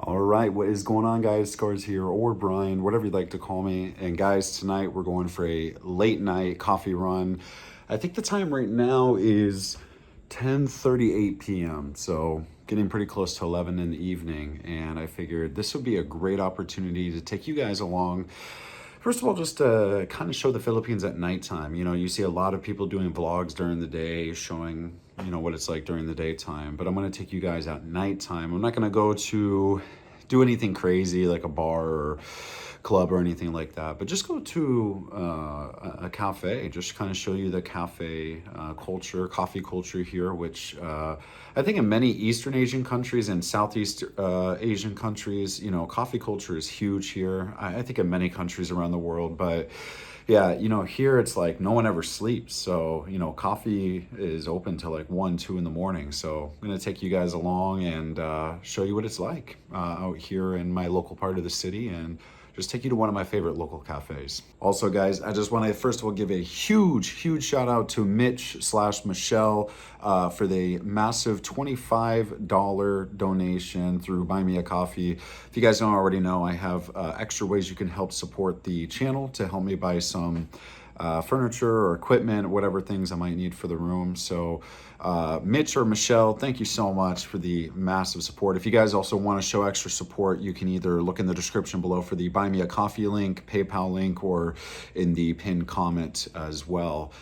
All right, what is going on, guys? Scarrrz here, or Brian, whatever you'd like to call me. And guys, tonight we're going for a late night coffee run. I think the time right now is 10:38 p.m. So getting pretty close to 11 in the evening. And I figured this would be a great opportunity to take you guys along. First of all, just to kind of show the Philippines at nighttime. You know, you see a lot of people doing vlogs during the day, showing, you know, what it's like during the daytime. But I'm going to take you guys at nighttime. I'm not going to go to do anything crazy like a bar or club or anything like that, but just go to a cafe, just kind of show you the cafe culture, coffee culture here, which I think in many Eastern Asian countries and Southeast Asian countries, you know, coffee culture is huge here. I think in many countries around the world, but yeah, you know, here it's like no one ever sleeps. So, you know, coffee is open till like 1, 2 in the morning. So I'm going to take you guys along and show you what it's like out here in my local part of the city, and just take you to one of my favorite local cafes. Also, guys, I just want to first of all give a huge shout out to Mitch/Michelle for the massive $25 donation through Buy Me a Coffee. If you guys don't already know, I have extra ways you can help support the channel to help me buy some furniture or equipment, whatever things I might need for the room. So Mitch or Michelle, thank you so much for the massive support. If you guys also want to show extra support, you can either look in the description below for the Buy Me a Coffee link, PayPal link, or in the pinned comment as well.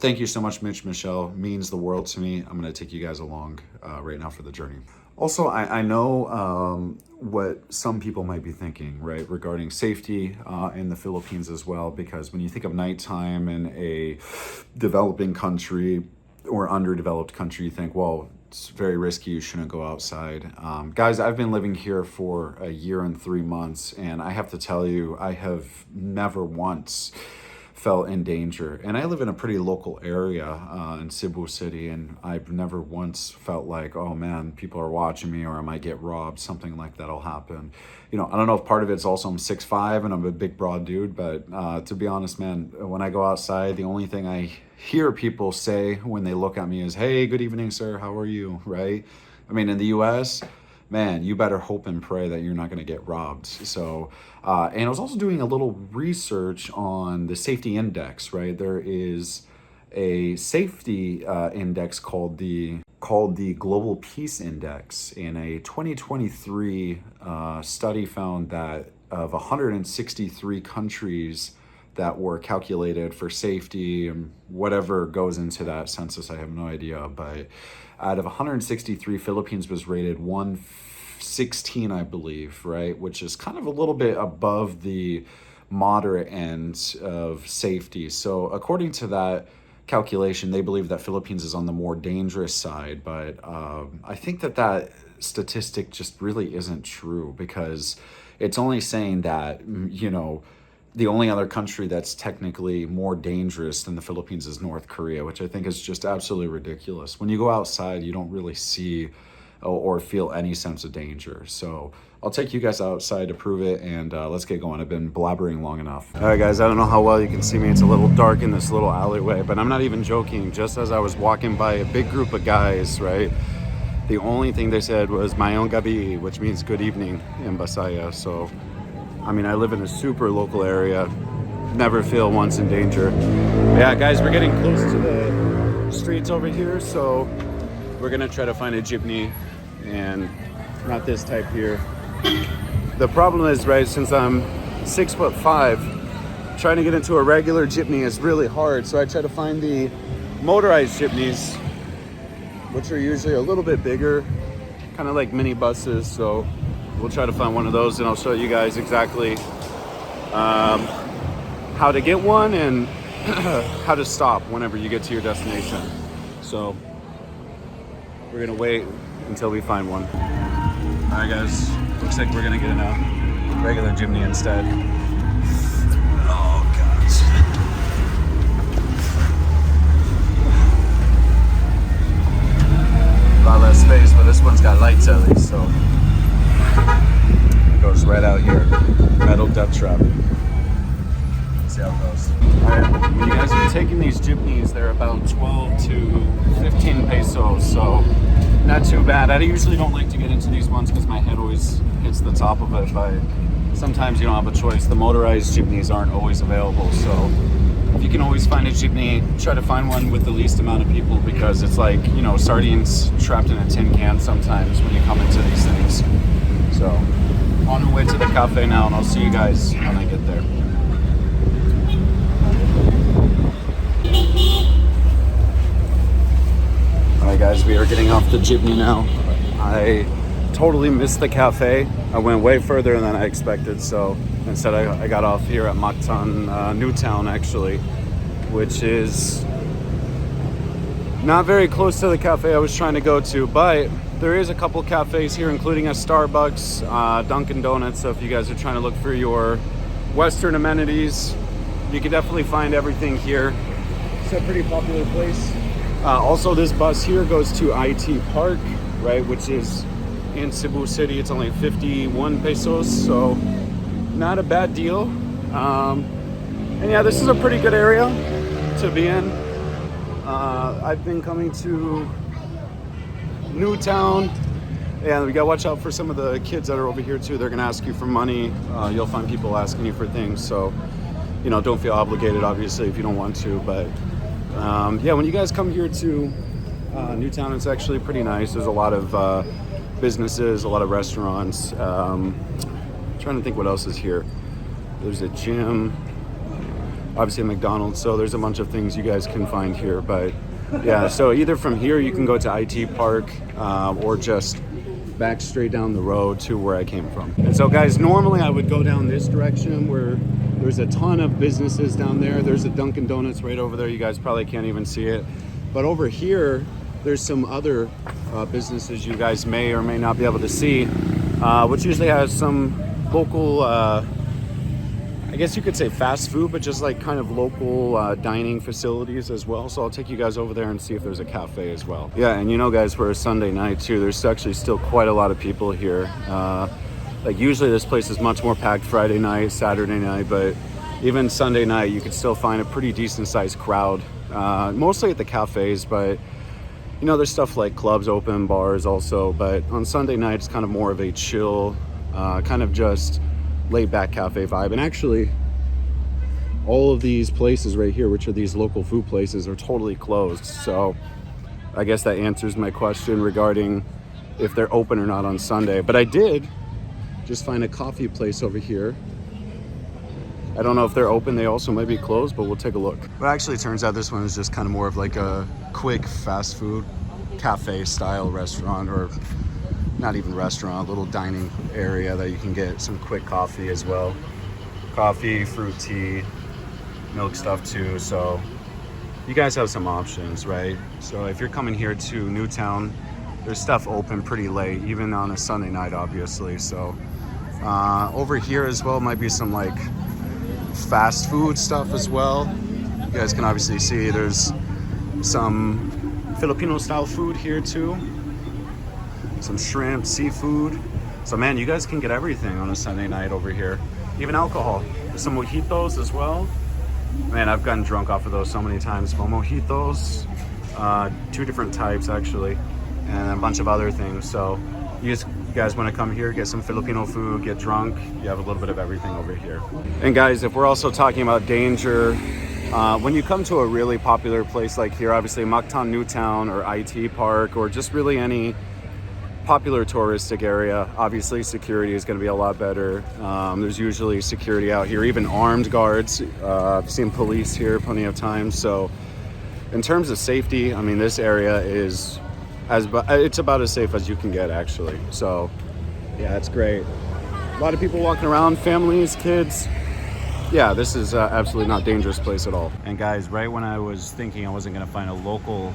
Thank you so much, Mitch, Michelle. Means the world to me. I'm going to take you guys along right now for the journey. Also, I know what some people might be thinking, right, regarding safety in the Philippines as well, because when you think of nighttime in a developing country or underdeveloped country, you think, well, it's very risky, you shouldn't go outside. Guys, I've been living here for 1 year and 3 months, and I have to tell you, I have never once felt in danger. And I live in a pretty local area in Cebu City, and I've never once felt like, oh man, people are watching me, or I might get robbed, something like that'll happen. You know, I don't know if part of it's also I'm 6'5" and I'm a big broad dude, but to be honest, man, when I go outside, the only thing I hear people say when they look at me is, hey, good evening, sir, how are you, right? I mean, in the US, man, you better hope and pray that you're not going to get robbed. So, and I was also doing a little research on the safety index, right? There is a safety index called the Global Peace Index. In a 2023 study found that of 163 countries that were calculated for safety and whatever goes into that census, I have no idea, but out of 163, Philippines was rated 116, I believe, right? Which is kind of a little bit above the moderate end of safety. So according to that calculation, they believe that Philippines is on the more dangerous side, but I think that statistic just really isn't true, because it's only saying that, you know, the only other country that's technically more dangerous than the Philippines is North Korea, which I think is just absolutely ridiculous. When you go outside, you don't really see or feel any sense of danger. So I'll take you guys outside to prove it, and let's get going. I've been blabbering long enough. All right, guys, I don't know how well you can see me. It's a little dark in this little alleyway, but I'm not even joking. Just as I was walking by a big group of guys, right, the only thing they said was Mayong gabi, which means good evening in Bisaya. So I mean, I live in a super local area, never feel once in danger. Yeah, guys, we're getting close to the streets over here, so we're gonna try to find a jeepney, and not this type here. The problem is, right, since I'm 6'5", trying to get into a regular jeepney is really hard, so I try to find the motorized jeepneys, which are usually a little bit bigger, kind of like mini buses, so we'll try to find one of those, and I'll show you guys exactly how to get one and how to stop whenever you get to your destination. So we're gonna wait until we find one. All right, guys, looks like we're gonna get in a regular jeepney instead. Oh gosh. A lot less space, but this one's got lights at least, so it goes right out here. Metal death trap. Let's see how it goes. All right, when you guys are taking these jeepneys, they're about 12 to 15 pesos, so not too bad. I usually don't like to get into these ones because my head always hits against the top of it, but sometimes you don't have a choice. The motorized jeepneys aren't always available, so if you can always find a jeepney, try to find one with the least amount of people, because it's like, you know, sardines trapped in a tin can sometimes when you come into these things. So, on our way to the cafe now, and I'll see you guys when I get there. Alright guys, we are getting off the jeepney now. I totally missed the cafe. I went way further than I expected, so instead I got off here at Mactan Newtown actually, which is not very close to the cafe I was trying to go to, but there is a couple cafes here, including a Starbucks, Dunkin' Donuts, so if you guys are trying to look for your Western amenities, you can definitely find everything here. It's a pretty popular place. Also, this bus here goes to IT Park, right, which is in Cebu City. It's only 51 pesos, so not a bad deal. And yeah, this is a pretty good area to be in. I've been coming to Newtown, and we gotta watch out for some of the kids that are over here too. They're gonna ask you for money. You'll find people asking you for things, so you know, don't feel obligated obviously if you don't want to, but yeah, when you guys come here to Newtown, it's actually pretty nice. There's a lot of businesses, a lot of restaurants. Trying to think what else is here. There's a gym, obviously a McDonald's, so there's a bunch of things you guys can find here. But yeah, so either from here you can go to IT Park or just back straight down the road to where I came from. And so guys, normally I would go down this direction where there's a ton of businesses down there. There's a Dunkin' Donuts right over there. You guys probably can't even see it. But over here, there's some other businesses you guys may or may not be able to see, which usually has some local, I guess you could say fast food, but just like kind of local dining facilities as well. So I'll take you guys over there and see if there's a cafe as well. Yeah, and you know guys, for a Sunday night too, there's actually still quite a lot of people here. Like usually this place is much more packed Friday night, Saturday night, but even Sunday night you could still find a pretty decent sized crowd, mostly at the cafes, but you know, there's stuff like clubs open, bars also, but on Sunday night it's kind of more of a chill, kind of just laid back cafe vibe. And actually all of these places right here, which are these local food places, are totally closed. So I guess that answers my question regarding if they're open or not on Sunday. But I did just find a coffee place over here. I don't know if they're open. They also might be closed, but we'll take a look. But actually it turns out this one is just kind of more of like a quick fast food cafe style restaurant, or not even restaurant, a little dining area that you can get some quick coffee as well. Coffee, fruit tea, milk stuff too. So you guys have some options, right? So if you're coming here to Newtown, there's stuff open pretty late, even on a Sunday night, obviously. So over here as well might be some like fast food stuff as well. You guys can obviously see there's some Filipino style food here too. Some shrimp, seafood. So man, you guys can get everything on a Sunday night over here. Even alcohol. There's some mojitos as well. Man, I've gotten drunk off of those so many times. Mojitos, 2 different types actually, and a bunch of other things. So you guys want to come here, get some Filipino food, get drunk, you have a little bit of everything over here. And guys, if we're also talking about danger, when you come to a really popular place like here, obviously Mactan Newtown or IT Park, or just really any popular touristic area, obviously security is going to be a lot better. There's usually security out here, even armed guards. I've seen police here plenty of times. So in terms of safety, I mean, this area is it's about as safe as you can get actually. So yeah, it's great. A lot of people walking around, families, kids. Yeah, this is absolutely not a dangerous place at all. And guys, right when I was thinking I wasn't gonna find a local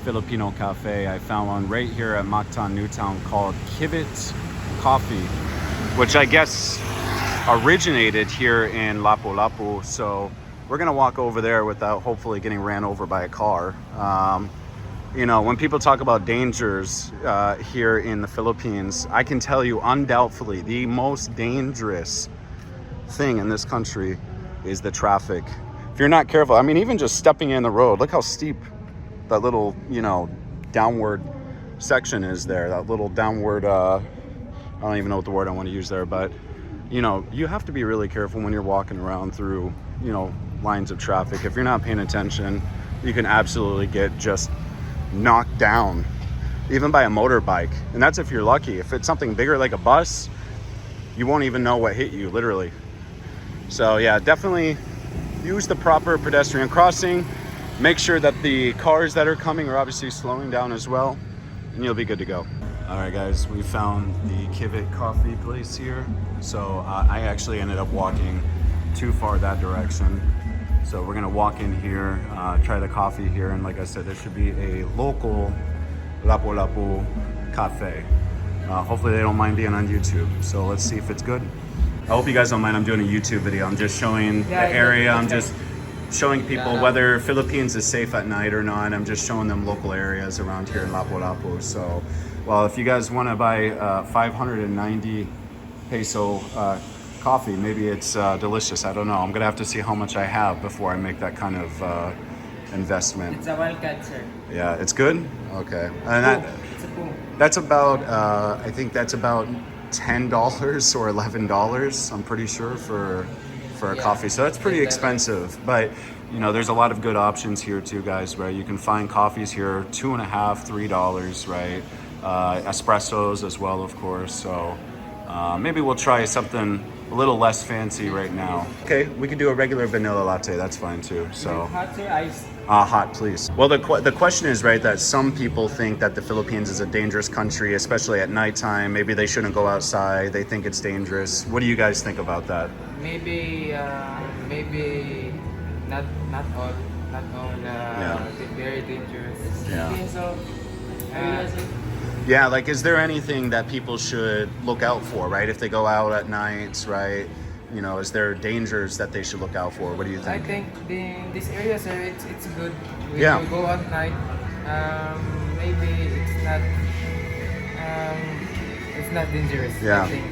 Filipino cafe, I found one right here at Mactan Newtown called Kibit Coffee, which I guess originated here in Lapu-Lapu. So we're gonna walk over there without hopefully getting ran over by a car. You know, when people talk about dangers here in the Philippines, I can tell you undoubtedly the most dangerous thing in this country is the traffic. If you're not careful, I mean, even just stepping in the road, look how steep that little, you know, downward section is there, that little downward I don't even know what the word I want to use there, but you know, you have to be really careful when you're walking around through, you know, lines of traffic. If you're not paying attention, you can absolutely get just knocked down, even by a motorbike. And that's if you're lucky. If it's something bigger like a bus, you won't even know what hit you, literally. So yeah, definitely use the proper pedestrian crossing. Make sure that the cars that are coming are obviously slowing down as well, and you'll be good to go. All right, guys, we found the Kivit coffee place here. So I actually ended up walking too far that direction. So we're gonna walk in here, try the coffee here, and like I said, there should be a local Lapu-Lapu cafe. Hopefully they don't mind being on YouTube. So let's see if it's good. I hope you guys don't mind, I'm doing a YouTube video. I'm just showing the area. I'm just showing people whether Philippines is safe at night or not. I'm just showing them local areas around here in Lapu-Lapu. So, well, if you guys want to buy 590 peso coffee, maybe it's delicious. I don't know. I'm gonna have to see how much I have before I make that kind of investment. It's a wildcat, sir. Yeah, it's good. Okay, and that's about I think that's about $10 or $11. I'm pretty sure for a coffee, so that's pretty expensive. But you know, there's a lot of good options here too, guys. Right, you can find coffees here $2.5, $3, right? Espressos as well, of course. So maybe we'll try something a little less fancy right now. Okay, we could do a regular vanilla latte. That's fine too. So Hot or iced? hot, please. Well, the question is, right, that some people think that the Philippines is a dangerous country, especially at nighttime. Maybe they shouldn't go outside. They think it's dangerous. What do you guys think about that? Maybe not all very dangerous. Yeah. So, Yeah, like, is there anything that people should look out for, right? If they go out at nights, right? You know, is there dangers that they should look out for? What do you I think? think this area, sir, it's good. When Yeah. you go at night, maybe it's not dangerous. Yeah. I think.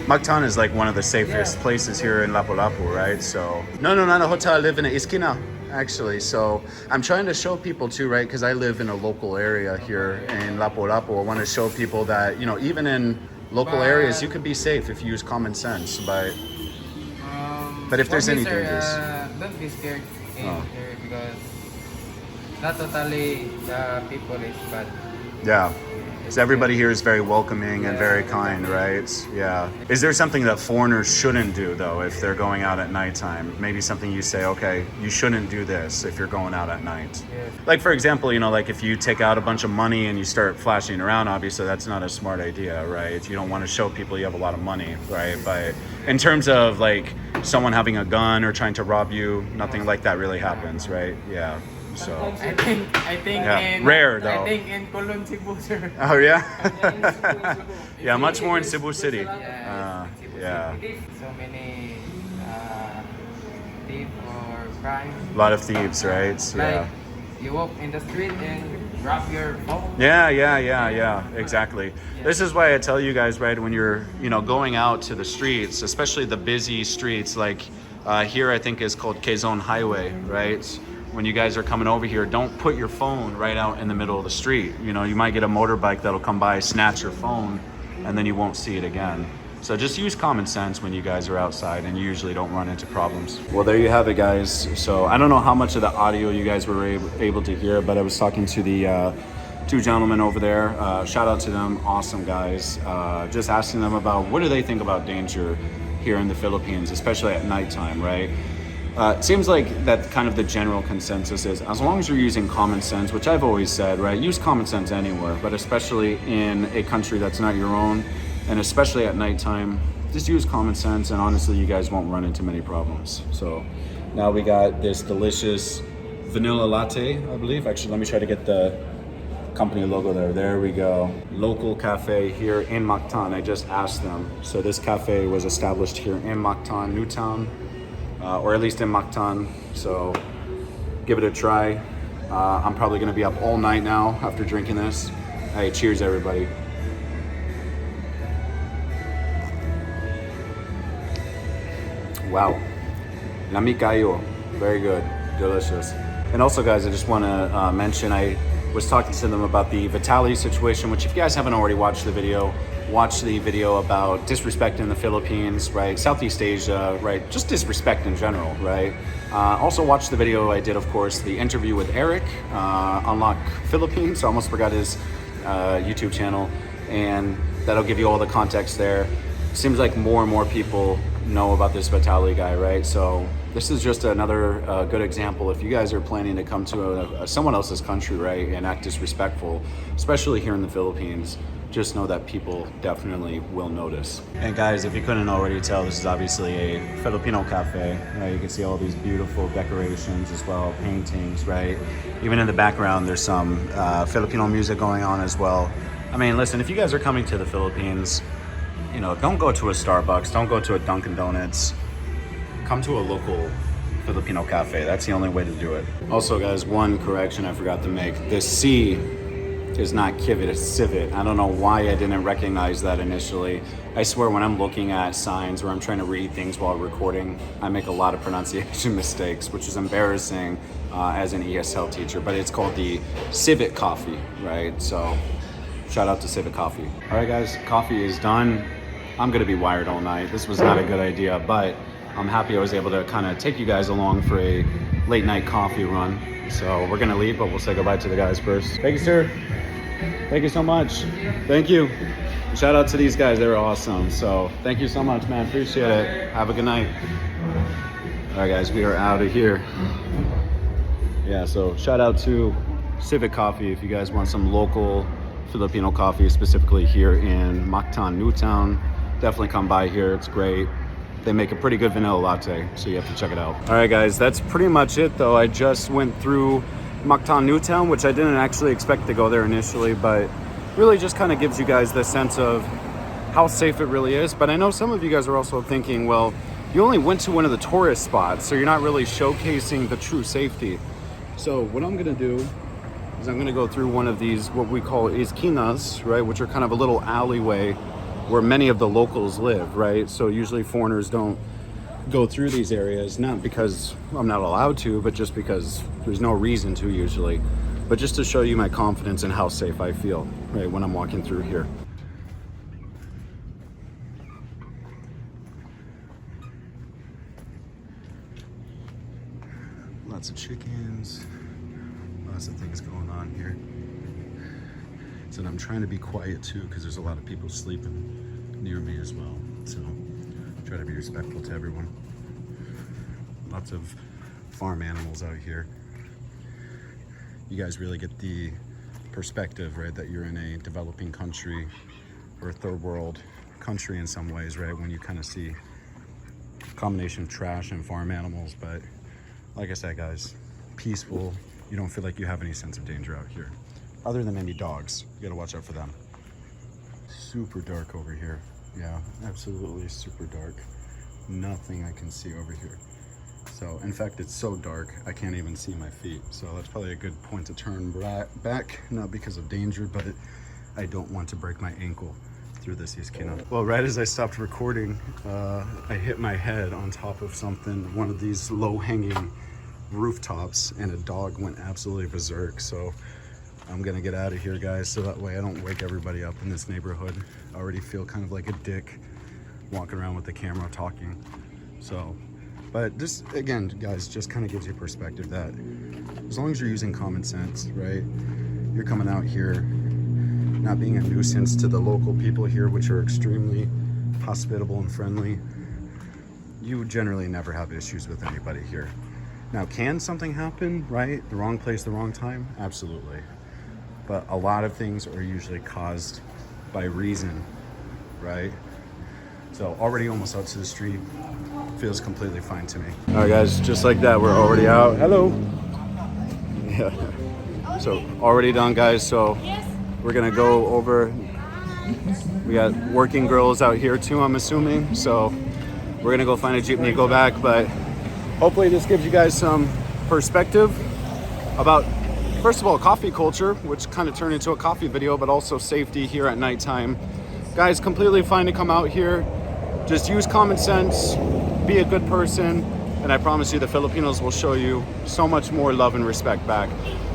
Mactan is like one of the safest places here in Lapu-Lapu, right? So, no, not a hotel. I live in a Iskina, actually. So I'm trying to show people too, right? Because I live in a local area here in Lapu-Lapu. I want to show people that, you know, even in local areas, you can be safe if you use common sense. But if there's for me, any sir, dangers. don't be scared here because not totally the people is bad. Yeah. So everybody here is very welcoming and very kind, right? Yeah. Is there something that foreigners shouldn't do, though, if they're going out at nighttime? Maybe something you say, okay, you shouldn't do this if you're going out at night. Yes. Like, for example, you know, like if you take out a bunch of money and you start flashing around, obviously that's not a smart idea, right? You don't want to show people you have a lot of money, right? But in terms of like someone having a gun or trying to rob you, nothing like that really happens, right? Yeah. So. I think Yeah, in rare, though. I think in Colon, Cebu, sir. Oh yeah. Cebu. Yeah, much more in Cebu City. Yeah. Yeah. So many thief or crime. A lot of thieves, right? Yeah. Like you walk in the street and drop your phone. Yeah. Exactly. This is why I tell you guys, right, when you're, you know, going out to the streets, especially the busy streets, like here I think is called Quezon Highway, right? When you guys are coming over here, don't put your phone right out in the middle of the street. You know, you might get a motorbike that'll come by, snatch your phone, and then you won't see it again. So just use common sense when you guys are outside, and you usually don't run into problems. Well, there you have it, guys. So I don't know how much of the audio you guys were able to hear, but I was talking to the two gentlemen over there. Shout out to them, awesome guys. Just asking them about what do they think about danger here in the Philippines, especially at nighttime, right? It seems like that kind of the general consensus is as long as you're using common sense, which I've always said, right? Use common sense anywhere, but especially in a country that's not your own, and especially at nighttime, just use common sense, and honestly, you guys won't run into many problems. So now we got this delicious vanilla latte, I believe. Actually, let me try to get the company logo there. There we go. Local cafe here in Mactan. I just asked them. So this cafe was established here in Mactan, Newtown. Or at least in Mactan, so give it a try. I'm probably gonna be up all night now after drinking this. Hey, cheers everybody. Wow, Lami kayo, very good, delicious. And also guys, I just wanna mention, I was talking to them about the Vitali situation, which if you guys haven't already watched the video, watch the video about disrespect in the Philippines, right? Southeast Asia, right? Just disrespect in general, right? Also watch the video I did, of course, the interview with Eric, Unlock Philippines. I almost forgot his YouTube channel, and that'll give you all the context there. Seems like more and more people know about this Vitaly guy, right? So this is just another good example. If you guys are planning to come to someone else's country, right, and act disrespectful, especially here in the Philippines, just know that people definitely will notice. And guys, if you couldn't already tell, this is obviously a Filipino cafe. Right? You can see all these beautiful decorations as well, paintings, right? Even in the background, there's some Filipino music going on as well. I mean, listen, if you guys are coming to the Philippines, you know, don't go to a Starbucks, don't go to a Dunkin' Donuts. Come to a local Filipino cafe. That's the only way to do it. Also, guys, one correction I forgot to make. The C is not Kivit, it's Civet. I don't know why I didn't recognize that initially. I swear when I'm looking at signs or I'm trying to read things while recording, I make a lot of pronunciation mistakes, which is embarrassing as an ESL teacher, but it's called the Civet Coffee, right? So shout out to Civet Coffee. All right, guys, coffee is done. I'm gonna be wired all night. This was not a good idea, but I'm happy I was able to kind of take you guys along for a late night coffee run. So we're gonna leave, but we'll say goodbye to the guys first. Thank you, sir. Thank you so much. Thank you. Shout out to these guys, they were awesome. So thank you so much, man, appreciate it. Have a good night. All right, guys, we are out of here. Yeah, so shout out to Civet Coffee if you guys want some local Filipino coffee, specifically here in Mactan, Newtown. Definitely come by here, it's great. They make a pretty good vanilla latte, so you have to check it out. All right, guys, that's pretty much it, though. I just went through Mactan, Newtown, which I didn't actually expect to go there initially, but really just kind of gives you guys the sense of how safe it really is. But I know some of you guys are also thinking, well, you only went to one of the tourist spots, so you're not really showcasing the true safety. So what I'm gonna do is I'm gonna go through one of these, what we call esquinas, right, which are kind of a little alleyway where many of the locals live, right? So usually foreigners don't go through these areas, not because I'm not allowed to, but just because there's no reason to usually. But just to show you my confidence in how safe I feel, right, when I'm walking through here. Lots of chickens, lots of things going on here. So I'm trying to be quiet too, because there's a lot of people sleeping near me as well. So try to be respectful to everyone. Lots of farm animals out here. You guys really get the perspective, right, that you're in a developing country or a third world country in some ways, right, when you kind of see a combination of trash and farm animals. But like I said, guys, peaceful. You don't feel like you have any sense of danger out here. Other than maybe dogs, you gotta watch out for them. Super dark over here. Yeah, absolutely super dark. Nothing I can see over here. So, in fact, it's so dark, I can't even see my feet. So that's probably a good point to turn back, not because of danger, but I don't want to break my ankle through this esquina. Well, right as I stopped recording, I hit my head on top of something, one of these low-hanging rooftops, and a dog went absolutely berserk. So I'm gonna get out of here, guys, so that way I don't wake everybody up in this neighborhood. I already feel kind of like a dick walking around with the camera talking. So, but this, again, guys, just kind of gives you perspective that as long as you're using common sense, right? You're coming out here, not being a nuisance to the local people here, which are extremely hospitable and friendly. You generally never have issues with anybody here. Now, can something happen, right? The wrong place, the wrong time? Absolutely. But a lot of things are usually caused by reason, right? So already almost out to the street, feels completely fine to me. All right, guys, just like that, we're already out. Hello. Yeah. So already done, guys. So we're gonna go over. We got working girls out here too, I'm assuming. So we're gonna go find a jeepney, go back. But hopefully this gives you guys some perspective about, first of all, coffee culture, which kind of turned into a coffee video, but also safety here at nighttime. Guys, completely fine to come out here. Just use common sense, be a good person, and I promise you the Filipinos will show you so much more love and respect back.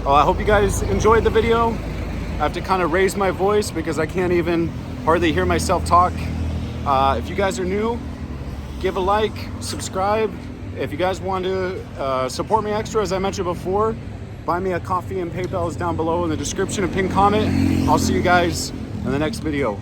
I hope you guys enjoyed the video. I have to kind of raise my voice because I can't even hardly hear myself talk. If you guys are new, give a like, subscribe. If you guys want to support me extra, as I mentioned before, buy me a coffee and PayPal is down below in the description and pin comment. I'll see you guys in the next video.